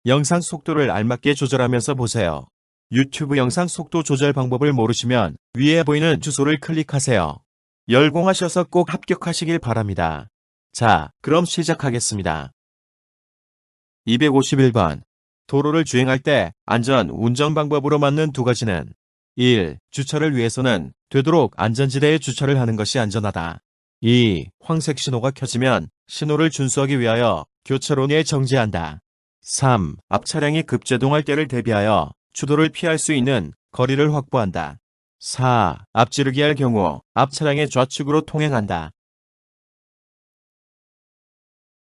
영상 속도를 알맞게 조절하면서 보세요. 유튜브 영상 속도 조절 방법을 모르시면 위에 보이는 주소를 클릭하세요. 열공하셔서 꼭 합격하시길 바랍니다. 자, 그럼 시작하겠습니다. 251번. 도로를 주행할 때 안전 운전 방법으로 맞는 두 가지는 1. 주차를 위해서는 되도록 안전지대에 주차를 하는 것이 안전하다. 2. 황색 신호가 켜지면 신호를 준수하기 위하여 교차로에 정지한다. 3. 앞 차량이 급제동할 때를 대비하여 추돌을 피할 수 있는 거리를 확보한다. 4. 앞지르기 할 경우 앞 차량의 좌측으로 통행한다.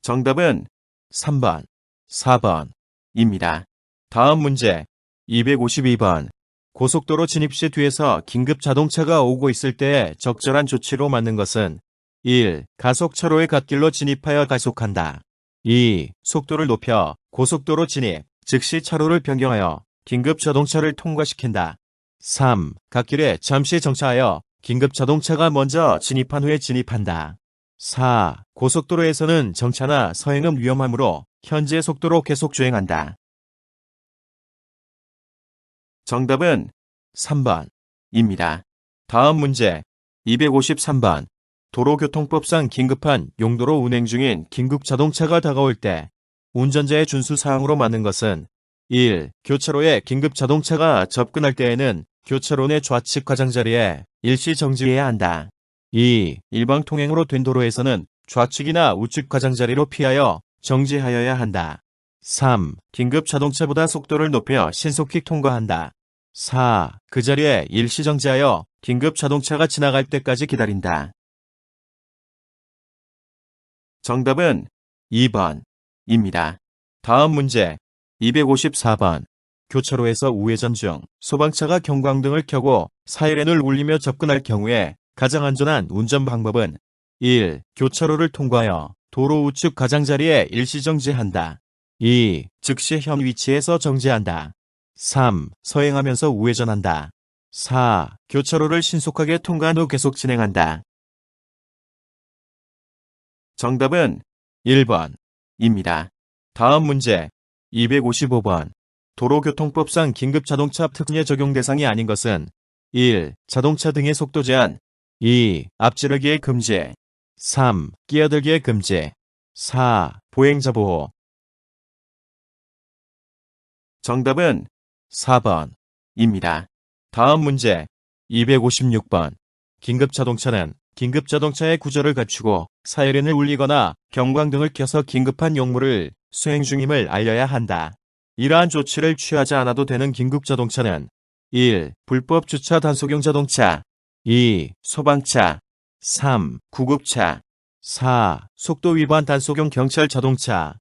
정답은 3번, 4번입니다. 다음 문제 252번. 고속도로 진입 시 뒤에서 긴급 자동차가 오고 있을 때 적절한 조치로 맞는 것은 1. 가속차로의 갓길로 진입하여 가속한다. 2. 속도를 높여 고속도로 진입, 즉시 차로를 변경하여 긴급 자동차를 통과시킨다. 3. 갓길에 잠시 정차하여 긴급 자동차가 먼저 진입한 후에 진입한다. 4. 고속도로에서는 정차나 서행은 위험하므로 현재 속도로 계속 주행한다. 정답은 3번입니다. 다음 문제 253번. 도로교통법상 긴급한 용도로 운행 중인 긴급 자동차가 다가올 때 운전자의 준수사항으로 맞는 것은 1. 교차로에 긴급 자동차가 접근할 때에는 교차로 내 좌측 가장자리에 일시 정지해야 한다. 2. 일방 통행으로 된 도로에서는 좌측이나 우측 가장자리로 피하여 정지하여야 한다. 3. 긴급 자동차보다 속도를 높여 신속히 통과한다. 4. 그 자리에 일시 정지하여 긴급 자동차가 지나갈 때까지 기다린다. 정답은 2번입니다. 다음 문제 254번. 교차로에서 우회전 중 소방차가 경광등을 켜고 사이렌을 울리며 접근할 경우에 가장 안전한 운전 방법은 1. 교차로를 통과하여 도로 우측 가장자리에 일시 정지한다. 2. 즉시 현 위치에서 정지한다. 3. 서행하면서 우회전한다. 4. 교차로를 신속하게 통과한 후 계속 진행한다. 정답은 1번입니다. 다음 문제 255번. 도로교통법상 긴급자동차 특례 적용 대상이 아닌 것은 1. 자동차 등의 속도 제한 2. 앞지르기의 금지 3. 끼어들기의 금지 4. 보행자 보호. 정답은 4번입니다. 다음 문제 256번. 긴급자동차는 긴급자동차의 구조를 갖추고 사이렌을 울리거나 경광등을 켜서 긴급한 용무를 수행 중임을 알려야 한다. 이러한 조치를 취하지 않아도 되는 긴급자동차는 1. 불법 주차 단속용 자동차 2. 소방차 3. 구급차 4. 속도 위반 단속용 경찰 자동차.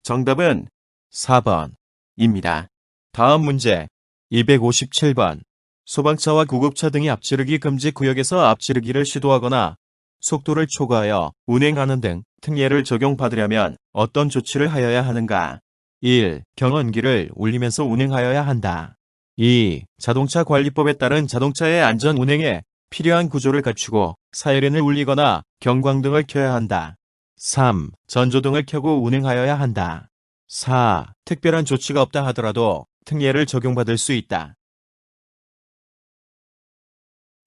정답은 4번입니다. 다음 문제 257번. 소방차와 구급차 등이 앞지르기 금지 구역에서 앞지르기를 시도하거나 속도를 초과하여 운행하는 등 특례를 적용받으려면 어떤 조치를 하여야 하는가? 1. 경운기를 울리면서 운행하여야 한다. 2. 자동차 관리법에 따른 자동차의 안전 운행에 필요한 구조를 갖추고 사이렌을 울리거나 경광등을 켜야 한다. 3. 전조등을 켜고 운행하여야 한다. 4. 특별한 조치가 없다 하더라도 특례를 적용받을 수 있다.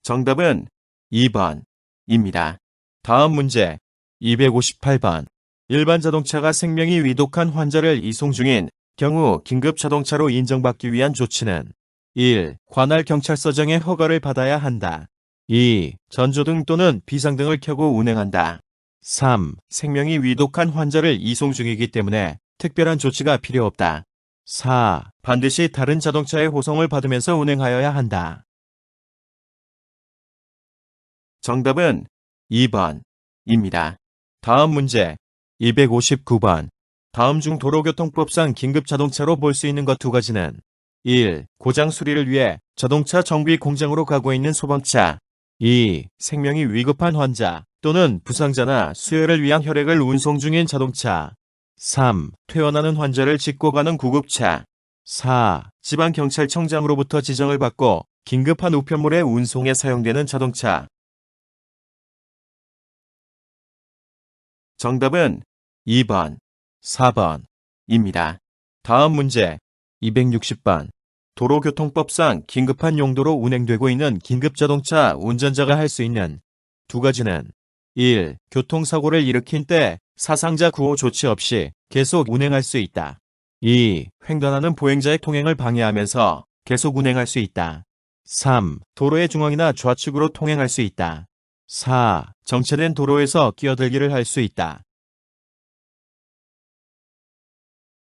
정답은 2번입니다. 다음 문제 258번. 일반 자동차가 생명이 위독한 환자를 이송 중인 경우 긴급 자동차로 인정받기 위한 조치는 1. 관할 경찰서장의 허가를 받아야 한다. 2. 전조등 또는 비상등을 켜고 운행한다. 3. 생명이 위독한 환자를 이송 중이기 때문에 특별한 조치가 필요 없다. 4. 반드시 다른 자동차의 호송을 받으면서 운행하여야 한다. 정답은 2번입니다. 다음 문제 259번. 다음 중 도로교통법상 긴급자동차로 볼 수 있는 것 두 가지는 1. 고장 수리를 위해 자동차 정비 공장으로 가고 있는 소방차 2. 생명이 위급한 환자 또는 부상자나 수혈을 위한 혈액을 운송 중인 자동차 3. 퇴원하는 환자를 싣고 가는 구급차 4. 지방경찰청장으로부터 지정을 받고 긴급한 우편물의 운송에 사용되는 자동차. 정답은 2번입니다. 4번입니다. 다음 문제 260번. 도로교통법상 긴급한 용도로 운행되고 있는 긴급자동차 운전자가 할 수 있는 두 가지는 1. 교통사고를 일으킨 때 사상자 구호 조치 없이 계속 운행할 수 있다. 2. 횡단하는 보행자의 통행을 방해하면서 계속 운행할 수 있다. 3. 도로의 중앙이나 좌측으로 통행할 수 있다. 4. 정체된 도로에서 끼어들기를 할 수 있다.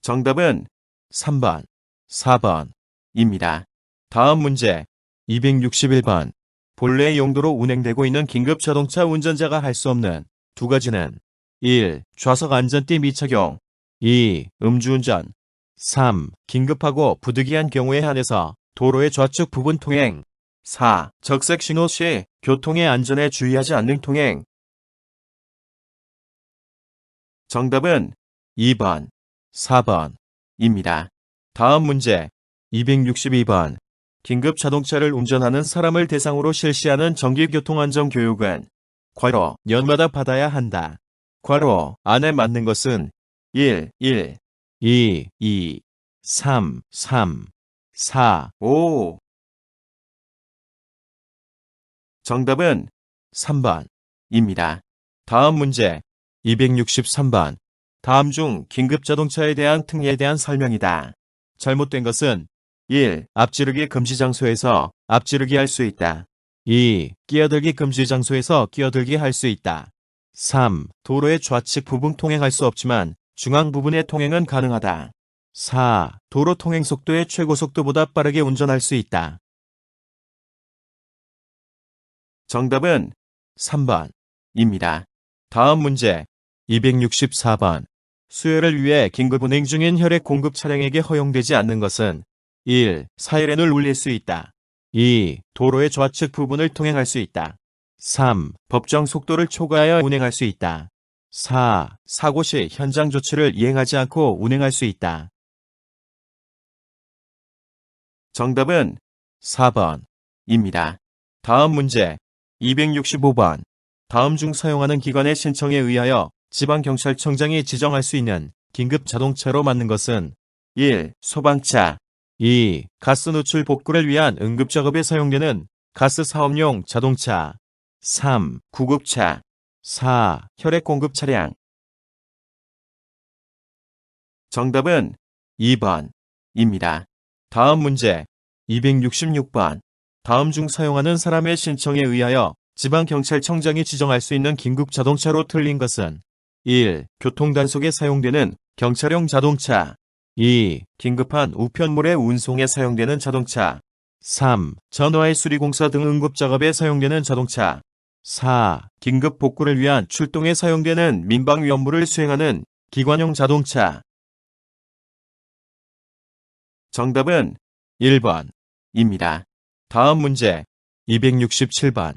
정답은 3번, 4번입니다. 다음 문제 261번. 본래 용도로 운행되고 있는 긴급자동차 운전자가 할 수 없는 두 가지는 1. 좌석 안전띠 미착용 2. 음주운전 3. 긴급하고 부득이한 경우에 한해서 도로의 좌측 부분 통행 4. 적색 신호 시 교통의 안전에 주의하지 않는 통행. 정답은 2번, 4번입니다. 다음 문제 262번. 긴급 자동차를 운전하는 사람을 대상으로 실시하는 정기교통안전교육은 괄호 년마다 받아야 한다. 괄호 안에 맞는 것은 1, 2, 3, 4, 5. 정답은 3번입니다. 다음 문제 263번. 다음 중 긴급자동차에 대한 특례에 대한 설명이다. 잘못된 것은 1. 앞지르기 금지 장소에서 앞지르기 할 수 있다. 2. 끼어들기 금지 장소에서 끼어들기 할 수 있다. 3. 도로의 좌측 부분 통행할 수 없지만 중앙 부분의 통행은 가능하다. 4. 도로 통행 속도의 최고 속도보다 빠르게 운전할 수 있다. 정답은 3번입니다. 다음 문제 264번. 수혈을 위해 긴급 운행 중인 혈액 공급 차량에게 허용되지 않는 것은 1. 사이렌을 울릴 수 있다. 2. 도로의 좌측 부분을 통행할 수 있다. 3. 법정 속도를 초과하여 운행할 수 있다. 4. 사고 시 현장 조치를 이행하지 않고 운행할 수 있다. 정답은 4번입니다. 다음 문제 265번. 다음 중 사용하는 기관의 신청에 의하여 지방경찰청장이 지정할 수 있는 긴급 자동차로 맞는 것은 1. 소방차 2. 가스 누출 복구를 위한 응급작업에 사용되는 가스 사업용 자동차 3. 구급차 4. 혈액 공급 차량. 정답은 2번입니다. 다음 문제 266번. 다음 중 사용하는 사람의 신청에 의하여 지방경찰청장이 지정할 수 있는 긴급 자동차로 틀린 것은 1. 교통단속에 사용되는 경찰용 자동차 2. 긴급한 우편물의 운송에 사용되는 자동차 3. 전화의 수리공사 등 응급작업에 사용되는 자동차 4. 긴급 복구를 위한 출동에 사용되는 민방위 업무를 수행하는 기관용 자동차. 정답은 1번입니다. 다음 문제 267번.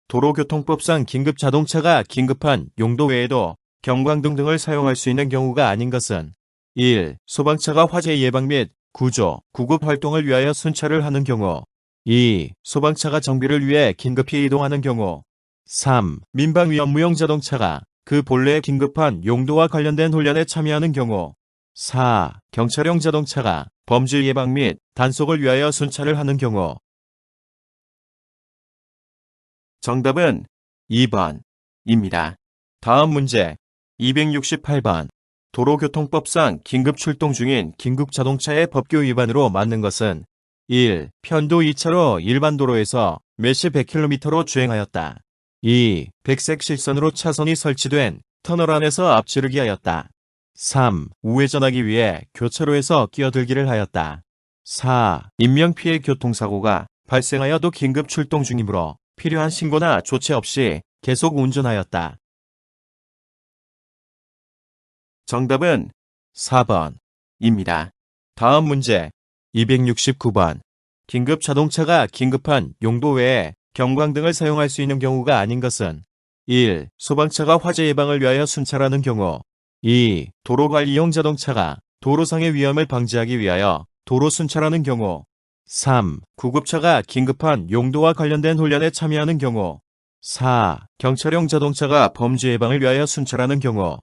도로교통법상 긴급 자동차가 긴급한 용도 외에도 경광등 등을 사용할 수 있는 경우가 아닌 것은 1. 소방차가 화재 예방 및 구조, 구급 활동을 위하여 순찰을 하는 경우 2. 소방차가 정비를 위해 긴급히 이동하는 경우 3. 민방위 업무용 자동차가 그 본래의 긴급한 용도와 관련된 훈련에 참여하는 경우 4. 경찰용 자동차가 범죄 예방 및 단속을 위하여 순찰을 하는 경우. 정답은 2번입니다. 다음 문제 268번. 도로교통법상 긴급 출동 중인 긴급 자동차의 법규 위반으로 맞는 것은 1. 편도 2차로 일반 도로에서 매시 100km로 주행하였다. 2. 백색 실선으로 차선이 설치된 터널 안에서 앞지르기 하였다. 3. 우회전하기 위해 교차로에서 끼어들기를 하였다. 4. 인명피해 교통사고가 발생하여도 긴급 출동 중이므로 필요한 신고나 조치 없이 계속 운전하였다. 정답은 4번입니다. 다음 문제 269번. 긴급 자동차가 긴급한 용도 외에 경광등을 사용할 수 있는 경우가 아닌 것은 1. 소방차가 화재 예방을 위하여 순찰하는 경우 2. 도로관리용 자동차가 도로상의 위험을 방지하기 위하여 도로 순찰하는 경우 3. 구급차가 긴급한 용도와 관련된 훈련에 참여하는 경우 4. 경찰용 자동차가 범죄 예방을 위하여 순찰하는 경우.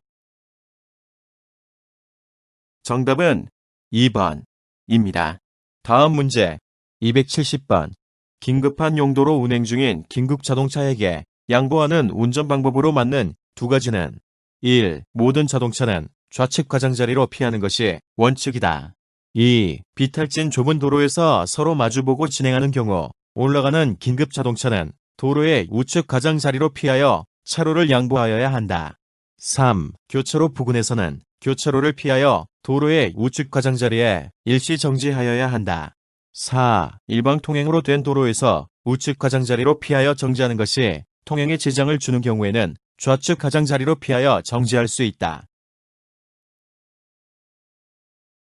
정답은 2번입니다. 다음 문제 270번. 긴급한 용도로 운행 중인 긴급 자동차에게 양보하는 운전 방법으로 맞는 두 가지는 1. 모든 자동차는 좌측 가장자리로 피하는 것이 원칙이다. 2. 비탈진 좁은 도로에서 서로 마주보고 진행하는 경우 올라가는 긴급 자동차는 도로의 우측 가장자리로 피하여 차로를 양보하여야 한다. 3. 교차로 부근에서는 교차로를 피하여 도로의 우측 가장자리에 일시 정지하여야 한다. 4. 일방통행으로 된 도로에서 우측 가장자리로 피하여 정지하는 것이 통행에 지장을 주는 경우에는 좌측 가장자리로 피하여 정지할 수 있다.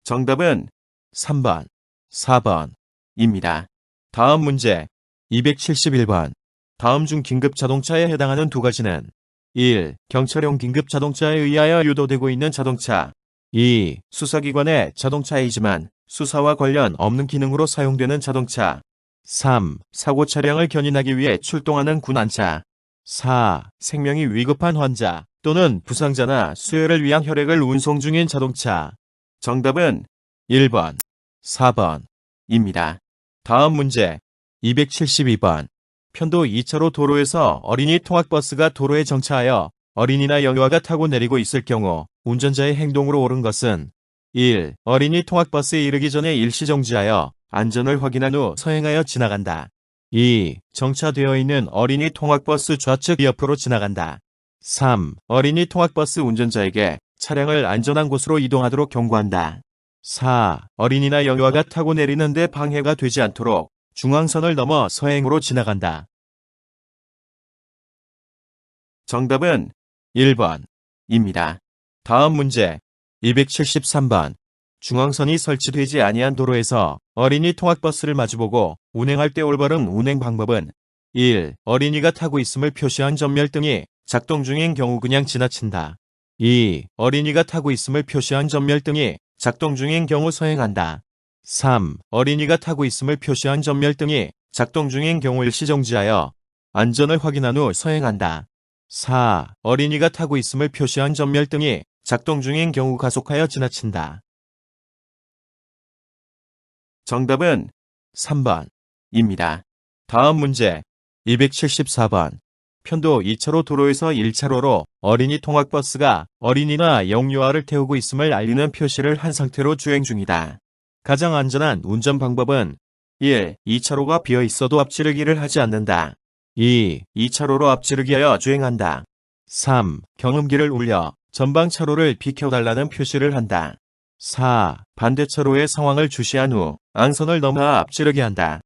정답은 3번, 4번입니다. 다음 문제 271번. 다음 중 긴급 자동차에 해당하는 두 가지는 1. 경찰용 긴급 자동차에 의하여 유도되고 있는 자동차. 2. 수사기관의 자동차이지만 수사와 관련 없는 기능으로 사용되는 자동차. 3. 사고 차량을 견인하기 위해 출동하는 군안차. 4. 생명이 위급한 환자 또는 부상자나 수혈을 위한 혈액을 운송 중인 자동차. 정답은 1번, 4번입니다. 다음 문제 272번. 편도 2차로 도로에서 어린이 통학버스가 도로에 정차하여 어린이나 영유아가 타고 내리고 있을 경우 운전자의 행동으로 옳은 것은 1. 어린이 통학버스에 이르기 전에 일시 정지하여 안전을 확인한 후 서행하여 지나간다. 2. 정차되어 있는 어린이 통학버스 좌측 옆으로 지나간다. 3. 어린이 통학버스 운전자에게 차량을 안전한 곳으로 이동하도록 경고한다. 4. 어린이나 영유아가 타고 내리는데 방해가 되지 않도록 중앙선을 넘어 서행으로 지나간다. 정답은 1번입니다. 다음 문제 273번. 중앙선이 설치되지 아니한 도로에서 어린이 통학버스를 마주보고 운행할 때 올바른 운행 방법은 1. 어린이가 타고 있음을 표시한 전멸등이 작동 중인 경우 그냥 지나친다. 2. 어린이가 타고 있음을 표시한 전멸등이 작동 중인 경우 서행한다. 3. 어린이가 타고 있음을 표시한 전멸등이 작동 중인 경우 일시 정지하여 안전을 확인한 후 서행한다. 4. 어린이가 타고 있음을 표시한 전멸등이 작동 중인 경우 가속하여 지나친다. 정답은 3번입니다. 다음 문제 274번. 편도 2차로 도로에서 1차로로 어린이 통학버스가 어린이나 영유아를 태우고 있음을 알리는 표시를 한 상태로 주행 중이다. 가장 안전한 운전 방법은 1. 2차로가 비어 있어도 앞지르기를 하지 않는다. 2. 2차로로 앞지르기하여 주행한다. 3. 경음기를 울려 전방 차로를 비켜달라는 표시를 한다. 4. 반대차로의 상황을 주시한 후 앙선을 넘어 앞지르게 한다.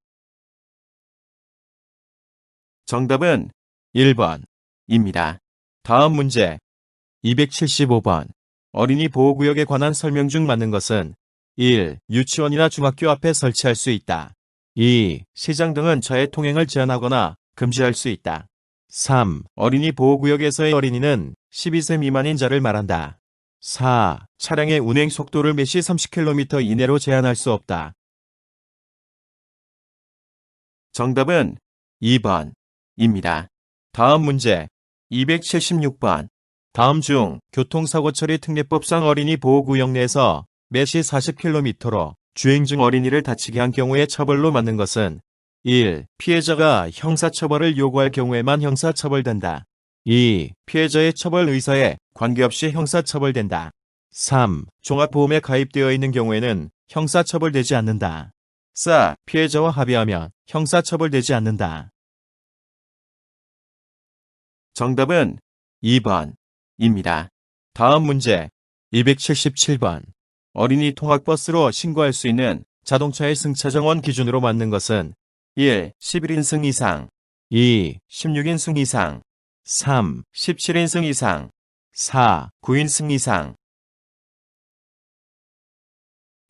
정답은 1번입니다. 다음 문제 275번. 어린이 보호구역에 관한 설명 중 맞는 것은 1. 유치원이나 중학교 앞에 설치할 수 있다. 2. 시장 등은 차의 통행을 제한하거나 금지할 수 있다. 3. 어린이 보호구역에서의 어린이는 12세 미만인 자를 말한다. 4. 차량의 운행 속도를 매시 30km 이내로 제한할 수 없다. 정답은 2번입니다. 다음 문제 276번. 다음 중 교통사고 처리 특례법상 어린이 보호구역 내에서 매시 40km로 주행 중 어린이를 다치게 한 경우에 처벌로 맞는 것은 1. 피해자가 형사처벌을 요구할 경우에만 형사처벌된다. 2. 피해자의 처벌 의사에 관계없이 형사처벌된다. 3. 종합보험에 가입되어 있는 경우에는 형사처벌되지 않는다. 4. 피해자와 합의하면 형사처벌되지 않는다. 정답은 2번입니다. 다음 문제 277번. 어린이 통학버스로 신고할 수 있는 자동차의 승차 정원 기준으로 맞는 것은 1. 11인승 이상 2. 16인승 이상 3. 17인승 이상 4. 9인승 이상.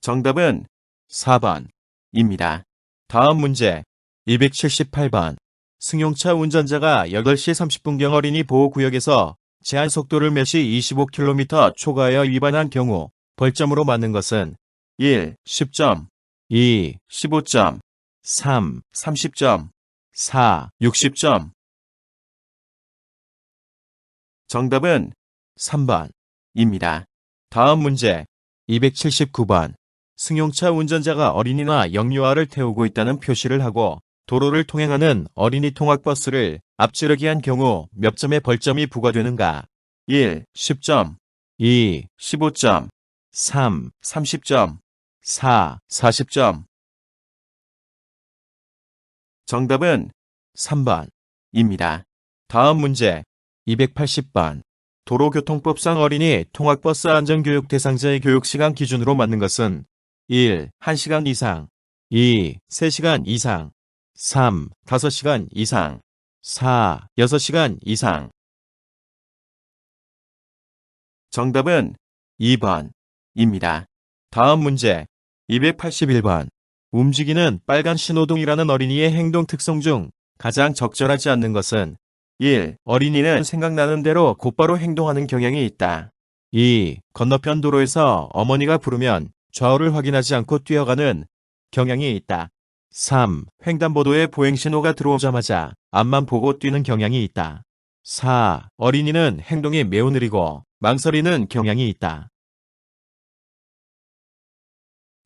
정답은 4번입니다. 다음 문제 278번. 승용차 운전자가 8시 30분경 어린이 보호구역에서 제한 속도를 매시 25km 초과하여 위반한 경우 벌점으로 맞는 것은 1. 10점 2. 15점 3. 30점 4. 60점. 정답은 3번입니다. 다음 문제 279번. 승용차 운전자가 어린이나 영유아를 태우고 있다는 표시를 하고 도로를 통행하는 어린이 통학버스를 앞지르기 한 경우 몇 점의 벌점이 부과되는가? 1. 10점 2. 15점 3. 30점 4. 40점 정답은 3번 입니다. 다음 문제 280번. 도로교통법상 어린이 통학버스 안전교육 대상자의 교육시간 기준으로 맞는 것은 1. 1시간 이상 2. 3시간 이상 3. 5시간 이상 4. 6시간 이상 정답은 2번 입니다. 다음 문제 281번. 움직이는 빨간 신호등이라는 어린이의 행동 특성 중 가장 적절하지 않는 것은 1. 어린이는 생각나는 대로 곧바로 행동하는 경향이 있다. 2. 건너편 도로에서 어머니가 부르면 좌우를 확인하지 않고 뛰어가는 경향이 있다. 3. 횡단보도에 보행신호가 들어오자마자 앞만 보고 뛰는 경향이 있다. 4. 어린이는 행동이 매우 느리고 망설이는 경향이 있다.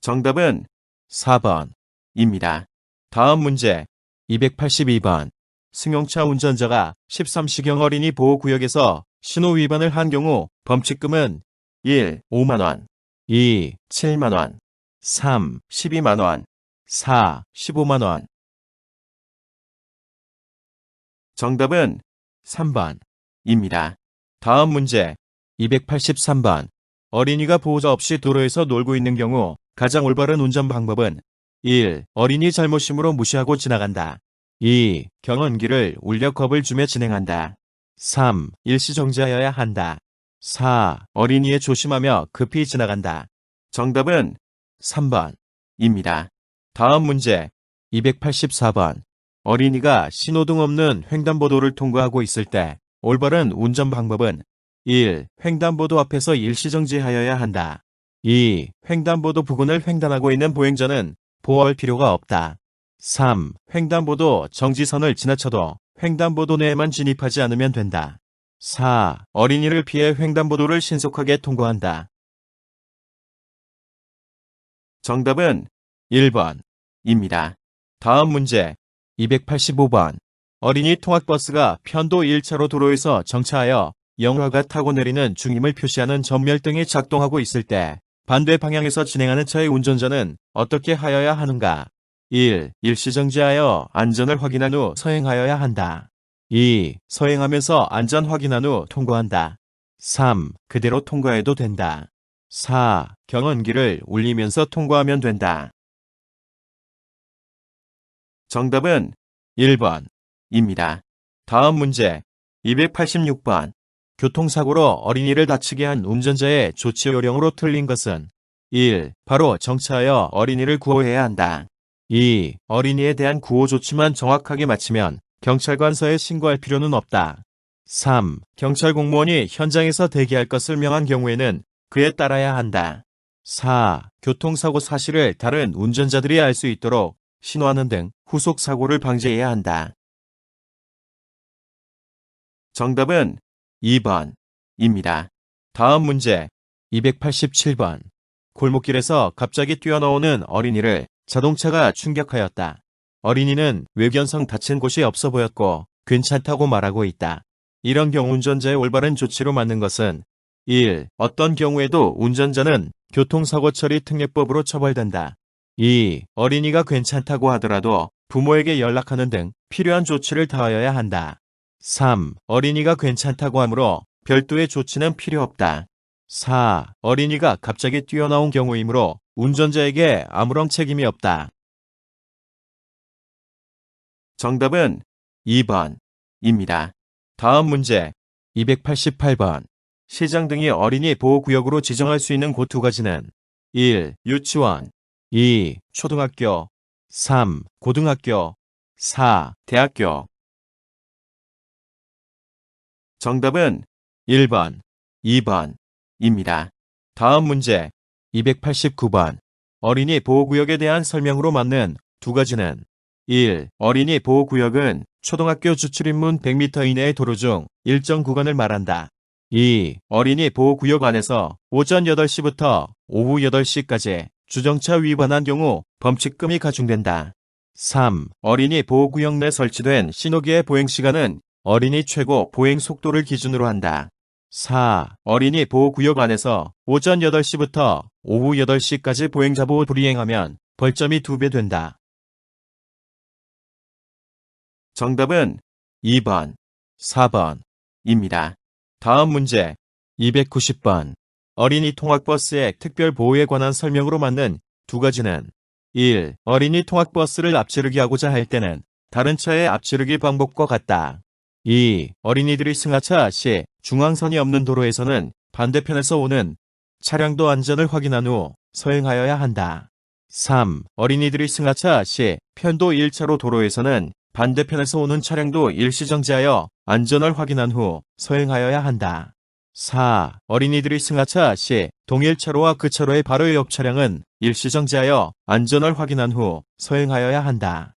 정답은 4번 입니다. 다음 문제 282번. 승용차 운전자가 13시경 어린이 보호구역에서 신호 위반을 한 경우 범칙금은 1. 5만원 2. 7만원 3. 12만원 4. 15만원 정답은 3번 입니다. 다음 문제 283번. 어린이가 보호자 없이 도로에서 놀고 있는 경우 가장 올바른 운전 방법은 1. 어린이 잘못심으로 무시하고 지나간다. 2. 경운기를 울려 겁을 주며 진행한다. 3. 일시정지하여야 한다. 4. 어린이에 조심하며 급히 지나간다. 정답은 3번 입니다. 다음 문제 284번. 어린이가 신호등 없는 횡단보도를 통과하고 있을 때 올바른 운전 방법은 1. 횡단보도 앞에서 일시정지하여야 한다. 2. 횡단보도 부근을 횡단하고 있는 보행자는 보호할 필요가 없다. 3. 횡단보도 정지선을 지나쳐도 횡단보도 내에만 진입하지 않으면 된다. 4. 어린이를 피해 횡단보도를 신속하게 통과한다. 정답은 1번 입니다. 다음 문제 285번. 어린이 통학버스가 편도 1차로 도로에서 정차하여 영화가 타고 내리는 중임을 표시하는 전멸등이 작동하고 있을 때 반대 방향에서 진행하는 차의 운전자는 어떻게 하여야 하는가? 1. 일시정지하여 안전을 확인한 후 서행하여야 한다. 2. 서행하면서 안전 확인한 후 통과한다. 3. 그대로 통과해도 된다. 4. 경운기를 울리면서 통과하면 된다. 정답은 1번 입니다. 다음 문제 286번. 교통사고로 어린이를 다치게 한 운전자의 조치 요령으로 틀린 것은 1. 바로 정차하여 어린이를 구호해야 한다. 2. 어린이에 대한 구호 조치만 정확하게 마치면 경찰관서에 신고할 필요는 없다. 3. 경찰 공무원이 현장에서 대기할 것을 명한 경우에는 그에 따라야 한다. 4. 교통사고 사실을 다른 운전자들이 알 수 있도록 신호하는 등 후속 사고를 방지해야 한다. 정답은 2번 입니다. 다음 문제 287번. 골목길에서 갑자기 뛰어나오는 어린이를 자동차가 충격하였다. 어린이는 외견성 다친 곳이 없어 보였고 괜찮다고 말하고 있다. 이런 경우 운전자의 올바른 조치로 맞는 것은 1. 어떤 경우에도 운전자는 교통사고 처리 특례법으로 처벌된다. 2. 어린이가 괜찮다고 하더라도 부모에게 연락하는 등 필요한 조치를 다하여야 한다. 3. 어린이가 괜찮다고 하므로 별도의 조치는 필요 없다. 4. 어린이가 갑자기 뛰어나온 경우이므로 운전자에게 아무런 책임이 없다. 정답은 2번 입니다. 다음 문제 288번. 시장 등이 어린이 보호구역으로 지정할 수 있는 곳 두 가지는 1. 유치원 2. 초등학교 3. 고등학교 4. 대학교 정답은 1번, 2번 입니다. 다음 문제 289번. 어린이 보호구역에 대한 설명으로 맞는 두 가지는 1. 어린이 보호구역은 초등학교 주출입문 100m 이내의 도로 중 일정 구간을 말한다. 2. 어린이 보호구역 안에서 오전 8시부터 오후 8시까지 주정차 위반한 경우 범칙금이 가중된다. 3. 어린이 보호구역 내 설치된 신호기의 보행시간은 어린이 최고 보행 속도를 기준으로 한다. 4. 어린이 보호구역 안에서 오전 8시부터 오후 8시까지 보행자 보호 불이행하면 벌점이 2배 된다. 정답은 2번, 4번입니다. 다음 문제 290번. 어린이 통학버스의 특별 보호에 관한 설명으로 맞는 두 가지는 1. 어린이 통학버스를 앞지르기 하고자 할 때는 다른 차의 앞지르기 방법과 같다. 2. 어린이들이 승하차 시 중앙선이 없는 도로에서는 반대편에서 오는 차량도 안전을 확인한 후 서행하여야 한다. 3. 어린이들이 승하차 시 편도 1차로 도로에서는 반대편에서 오는 차량도 일시정지하여 안전을 확인한 후 서행하여야 한다. 4. 어린이들이 승하차 시 동일차로와 그 차로의 바로 옆 차량은 일시정지하여 안전을 확인한 후 서행하여야 한다.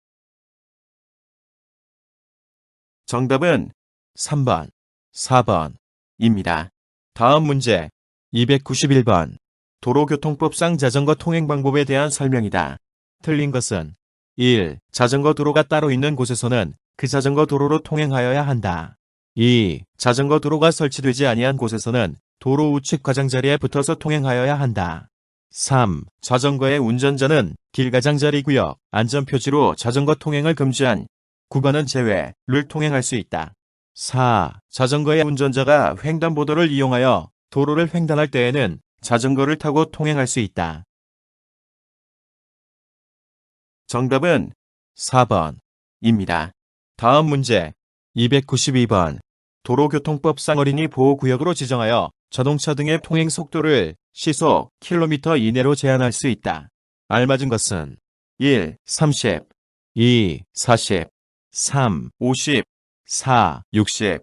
정답은 3번, 4번입니다. 다음 문제 291번. 도로교통법상 자전거 통행 방법에 대한 설명이다. 틀린 것은 1. 자전거 도로가 따로 있는 곳에서는 그 자전거 도로로 통행하여야 한다. 2. 자전거 도로가 설치되지 아니한 곳에서는 도로 우측 가장자리에 붙어서 통행하여야 한다. 3. 자전거의 운전자는 길 가장자리 구역 안전표지로 자전거 통행을 금지한 구간은 제외를 통행할 수 있다. 4. 자전거의 운전자가 횡단보도를 이용하여 도로를 횡단할 때에는 자전거를 타고 통행할 수 있다. 정답은 4번입니다. 다음 문제 292번. 도로교통법상 어린이 보호구역으로 지정하여 자동차 등의 통행 속도를 시속 km 이내로 제한할 수 있다. 알맞은 것은 1. 30, 2. 40, 3. 50, 4. 60.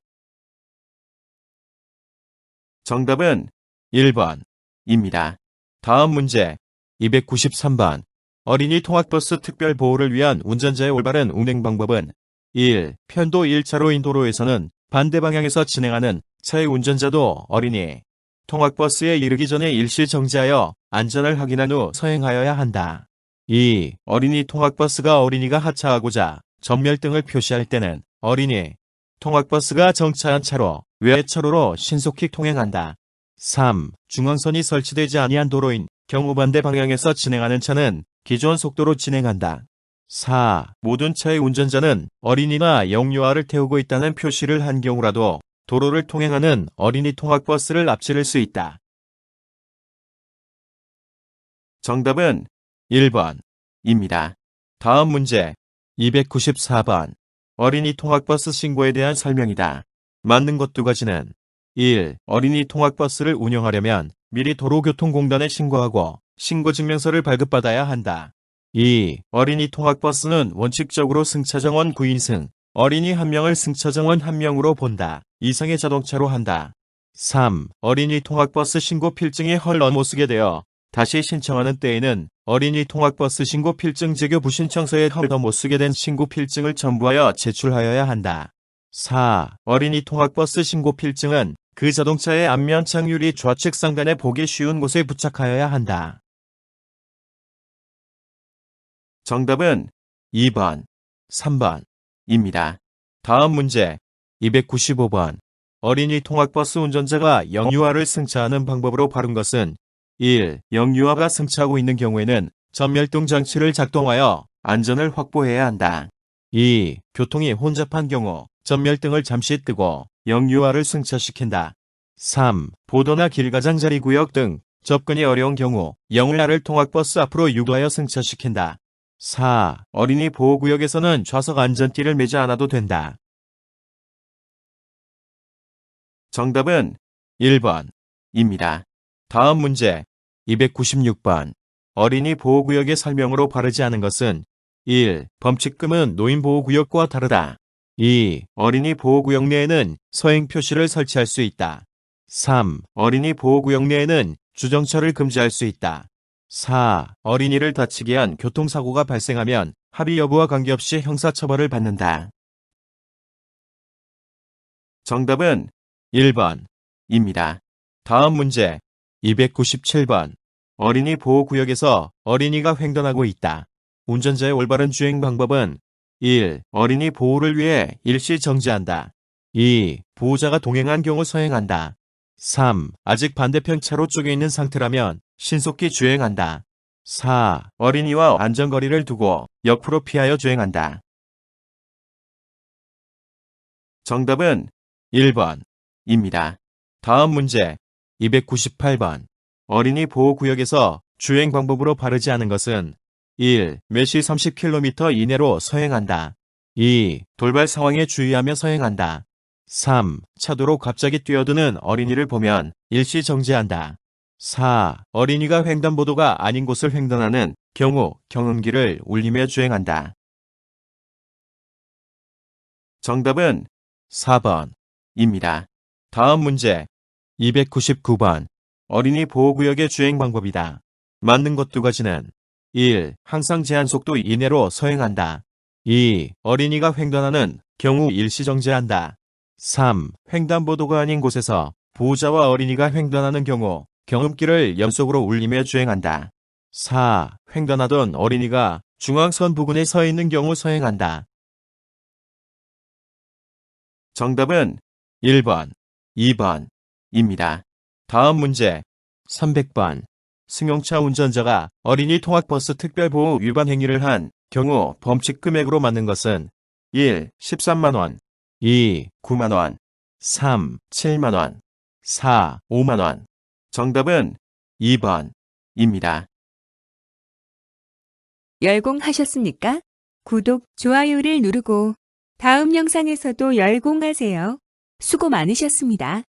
정답은 1번입니다. 다음 문제 293번. 어린이 통학버스 특별 보호를 위한 운전자의 올바른 운행 방법은 1. 편도 1차로인 도로에서는 반대 방향에서 진행하는 차의 운전자도 어린이 통학버스에 이르기 전에 일시 정지하여 안전을 확인한 후 서행하여야 한다. 2. 어린이 통학버스가 어린이가 하차하고자 전멸등을 표시할 때는 어린이 통학버스가 정차한 차로 외 차로로 신속히 통행한다. 3. 중앙선이 설치되지 아니한 도로인 경우 반대 방향에서 진행하는 차는 기존 속도로 진행한다. 4. 모든 차의 운전자는 어린이나 영유아를 태우고 있다는 표시를 한 경우라도 도로를 통행하는 어린이 통학버스를 앞지를 수 있다. 정답은 1번입니다. 다음 문제 294번. 어린이 통학버스 신고에 대한 설명이다. 맞는 것 두 가지는 1. 어린이 통학버스를 운영하려면 미리 도로교통공단에 신고하고 신고증명서를 발급받아야 한다. 2. 어린이 통학버스는 원칙적으로 승차정원 9인승, 어린이 1명을 승차정원 1명으로 본다. 이상의 자동차로 한다. 3. 어린이 통학버스 신고 필증이 헐러 못 쓰게 되어 다시 신청하는 때에는 어린이 통학버스 신고 필증 제교 부신청서에 헐러 못 쓰게 된 신고 필증을 첨부하여 제출하여야 한다. 4. 어린이 통학버스 신고 필증은 그 자동차의 앞면 창유리 좌측 상단에 보기 쉬운 곳에 부착하여야 한다. 정답은 2번, 3번입니다. 다음 문제 295번. 어린이 통학버스 운전자가 영유아를 승차하는 방법으로 바른 것은 1. 영유아가 승차하고 있는 경우에는 전멸등 장치를 작동하여 안전을 확보해야 한다. 2. 교통이 혼잡한 경우 전멸등을 잠시 끄고 영유아를 승차시킨다. 3. 보도나 길가장자리 구역 등 접근이 어려운 경우 영유아를 통학버스 앞으로 유도하여 승차시킨다. 4. 어린이 보호구역에서는 좌석 안전띠를 매지 않아도 된다. 정답은 1번입니다. 다음 문제 296번. 어린이 보호구역의 설명으로 바르지 않은 것은 1. 범칙금은 노인보호구역과 다르다. 2. 어린이 보호구역 내에는 서행 표시를 설치할 수 있다. 3. 어린이 보호구역 내에는 주정차를 금지할 수 있다. 4. 어린이를 다치게 한 교통사고가 발생하면 합의 여부와 관계없이 형사처벌을 받는다. 정답은 1번, 입니다. 다음 문제 297번. 어린이 보호구역에서 어린이가 횡단하고 있다. 운전자의 올바른 주행 방법은 1. 어린이 보호를 위해 일시 정지한다. 2. 보호자가 동행한 경우 서행한다. 3. 아직 반대편 차로 쪽에 있는 상태라면 신속히 주행한다. 4. 어린이와 안전거리를 두고 옆으로 피하여 주행한다. 정답은 1번 입니다. 다음 문제 298번. 어린이 보호구역에서 주행 방법으로 바르지 않은 것은 1. 매시 30km 이내로 서행한다. 2. 돌발 상황에 주의하며 서행한다. 3. 차도로 갑자기 뛰어드는 어린이를 보면 일시 정지한다. 4. 어린이가 횡단보도가 아닌 곳을 횡단하는 경우 경운기를 울리며 주행한다. 정답은 4번 입니다. 다음 문제 299번. 어린이 보호구역의 주행 방법이다. 맞는 것 두 가지는 1. 항상 제한속도 이내로 서행한다. 2. 어린이가 횡단하는 경우 일시 정지한다. 3. 횡단보도가 아닌 곳에서 보호자와 어린이가 횡단하는 경우 경운기를 연속으로 울리며 주행한다. 4. 횡단하던 어린이가 중앙선 부근에 서 있는 경우 서행한다. 정답은 1번, 2번 입니다. 다음 문제 300번. 승용차 운전자가 어린이 통학버스 특별보호 위반 행위를 한 경우 범칙 금액으로 맞는 것은 1. 13만원, 2. 9만원, 3. 7만원, 4. 5만원. 정답은 2번 입니다. 열공하셨습니까? 구독, 좋아요를 누르고 다음 영상에서도 열공하세요. 수고 많으셨습니다.